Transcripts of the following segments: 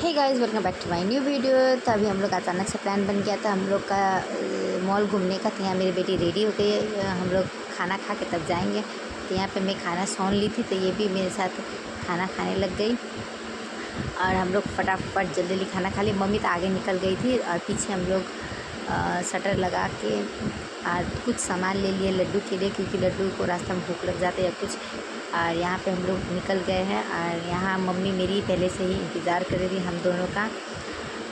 Hey guys, welcome back to my new video. तो अभी हम लोग अचानक से प्लान बन गया था हम लोग का मॉल घूमने का। तो यहाँ मेरी बेटी रेडी हो गई है, हम लोग खाना खा के तब जाएंगे। तो यहाँ पे मैं खाना सौन ली थी, तो ये भी मेरे साथ खाना खाने लग गई और हम लोग फटाफट जल्दी जल्दी खाना खा ली। मम्मी तो आगे निकल गई थी और पीछे हम लोग शटर लगा के और कुछ सामान ले लिए लड्डू के लिए, क्योंकि लड्डू को रास्ता में भूख लग जाती है या कुछ। और यहाँ पे हम लोग निकल गए हैं और यहाँ मम्मी मेरी पहले से ही इंतज़ार कर रही थी हम दोनों का।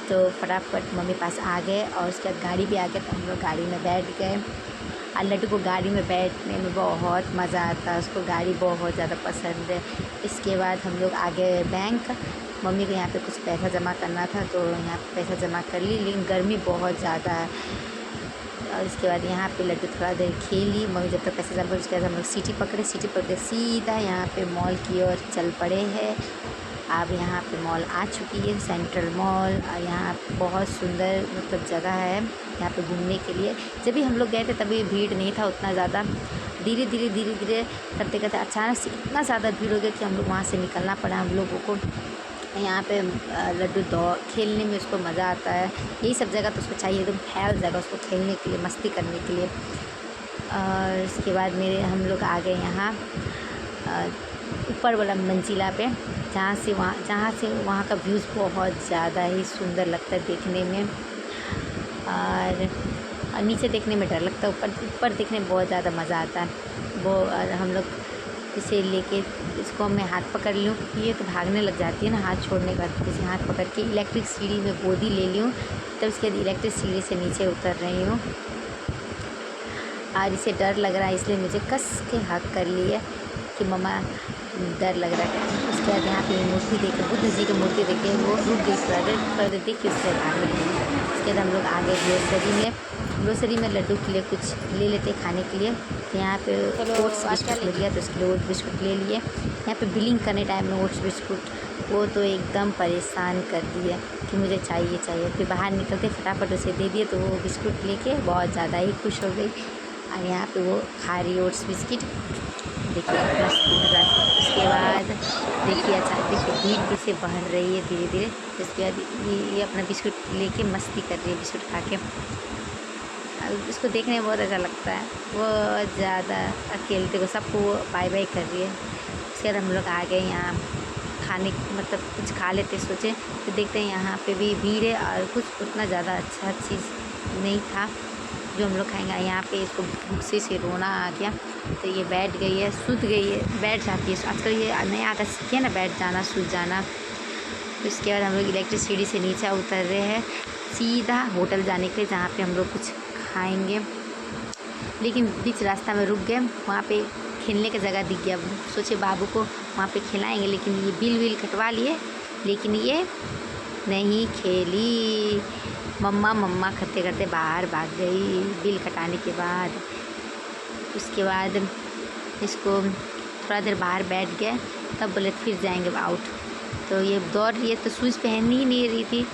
तो फटाफट मम्मी पास आ गए और उसके बाद गाड़ी भी आ गया, तो हम लोग गाड़ी में बैठ गए। और लड्डू को गाड़ी में बैठने में बहुत मज़ा आता है, उसको गाड़ी बहुत ज़्यादा पसंद है। इसके बाद हम लोग आ गए बैंक। मम्मी को यहाँ पे कुछ पैसा जमा करना था, तो यहाँ पे पैसा जमा कर ली, लेकिन गर्मी बहुत ज़्यादा है। और इसके बाद यहाँ पे लड्डू थोड़ा देर खेली मम्मी जब तक पैसा जमा कर। उसके बाद हम लोग सिटी पकड़े सीधा यहाँ पे मॉल की ओर चल पड़े हैं। अब यहाँ पे मॉल आ चुकी है, सेंट्रल मॉल। और यहाँ बहुत सुंदर मतलब जगह है यहाँ पे घूमने के लिए। जब भी हम लोग गए थे तभी भीड़ नहीं था उतना ज़्यादा। धीरे धीरे करते करते अचानक से इतना ज़्यादा भीड़ हो गया कि हम लोग वहाँ से निकलना पड़ा हम लोगों को। यहाँ पे लड्डू दौड़ खेलने में उसको मज़ा आता है। यही सब जगह तो उसको चाहिए, एकदम फैल जगह उसको खेलने के लिए, मस्ती करने के लिए। और इसके बाद हम लोग आ गए यहाँ ऊपर वाला मंजिला पे, जहाँ से वहाँ का व्यूज़ बहुत ज़्यादा ही सुंदर लगता है देखने में। और नीचे देखने में डर लगता है, ऊपर देखने में बहुत ज़्यादा मज़ा आता है वो। और हम लोग इसे लेके इसको मैं हाथ पकड़ लूँ, ये तो भागने लग जाती है ना हाथ छोड़ने के बाद। इसे हाथ पकड़ के इलेक्ट्रिक सीढ़ी में गोदी ले लूँ, तब उसके बाद इलेक्ट्रिक सीढ़ी से नीचे उतर रही हूँ। और इसे डर लग रहा है, इसलिए मुझे कस के हक कर लिए कि मम्मा डर लग रहा है। उसके बाद यहाँ पे मूर्ति देखे, बुद्ध जी की मूर्ति देखे, वो रुक गई थोड़ा देर देख के उसके बाद आगे गई। उसके बाद हम लोग आगे ग्रोसरी में लड्डू के लिए कुछ ले लेते खाने के लिए। तो यहाँ पे ओट्स बिस्कुट मिल गया, तो उसके लिए ओट्स बिस्कुट ले लिए। यहाँ पे बिलिंग करने टाइम में ओट्स बिस्कुट वो तो एकदम परेशान कर दिया कि मुझे चाहिए। फिर बाहर निकलते फटाफट उसे दे दिए, तो वो बिस्कुट लेके बहुत ज़्यादा ही खुश हो गई। और यहाँ पे वो खा रही ओट्स बिस्किट, देखिए मस्ती मज़ा। उसके बाद देखिए भीड़ कैसे बढ़ रही है धीरे धीरे। उसके बाद ये अपना बिस्कुट लेके मस्ती कर रही है बिस्कुट खा के। उसको देखने में बहुत अच्छा लगता है, बहुत ज़्यादा अकेले को सबको वो बाय बाय कर रही है। उसके बाद हम लोग आ गए यहाँ खाने, मतलब कुछ खा लेते सोचे, तो देखते हैं यहाँ पे भी भीड़ है और कुछ उतना ज़्यादा अच्छा चीज़ नहीं था जो हम लोग खाएंगे। यहाँ पे इसको भूख से रोना आ गया, तो ये बैठ गई है, सूत गई है, बैठ जाती है आजकल, ये नया आदत सीखी है ना बैठ जाना सूत जाना। तो इसके बाद हम लोग इलेक्ट्रिक सीढ़ी से नीचे उतर रहे हैं सीधा होटल जाने के लिए, जहाँ पे हम लोग कुछ खाएंगे। लेकिन बीच रास्ता में रुक गए, वहाँ पे खेलने की जगह दिख गया। सोचे बाबू को वहाँ पे खिलाएंगे, लेकिन ये बिल कटवा लिए, लेकिन ये नहीं खेली। मम्मा करते करते बाहर भाग गई बिल कटाने के बाद। उसके बाद इसको थोड़ा देर बाहर बैठ गए, तब बोले फिर जाएंगे आउट। तो ये दौड़ रही है, तो शूज़ पहन ही नहीं रही थी।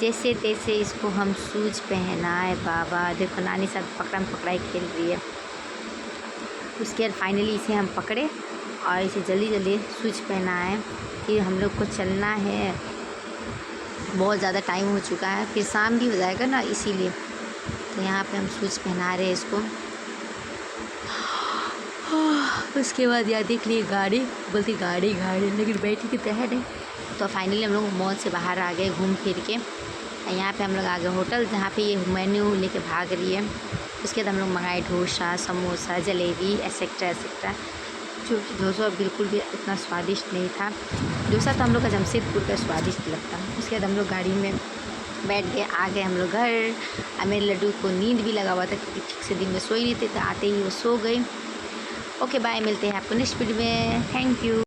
जैसे तैसे इसको हम शूज़ पहनाए, बाबा देखो नानी साथ पकड़म पकड़ाई खेल रही है। उसके बाद फाइनली इसे हम पकड़े और इसे जल्दी शूज़ पहनाए कि हम लोग को चलना है, बहुत ज़्यादा टाइम हो चुका है, फिर शाम भी हो जाएगा ना, इसीलिए। तो यहाँ पे हम शूज़ पहना रहे हैं इसको। उसके बाद यार देख लिए गाड़ी, बोलती गाड़ी लेकिन बैठी की तह नहीं। तो फाइनली हम लोग मॉल से बाहर आ गए घूम फिर के। यहाँ पे हम लोग आ गए होटल, जहाँ पे ये मेन्यू लेके भाग रही है। उसके बाद हम लोग मंगाए डोसा, समोसा, जलेबी एसेक्ट्रा। जो डोसा बिल्कुल भी उतना स्वादिष्ट नहीं था। डोसा तो हम लोग का जमशेदपुर का स्वादिष्ट लगता है। उसके बाद हम लोग गाड़ी में बैठ गए, आ गए हम लोग घर। और मेरे लड्डू को नींद भी लगा हुआ था, क्योंकि ठीक से दिन में सोई नहीं थे, तो आते ही वो सो गए। ओके बाय, मिलते हैं आपको नेक्स्ट वीडियो में। Thank you.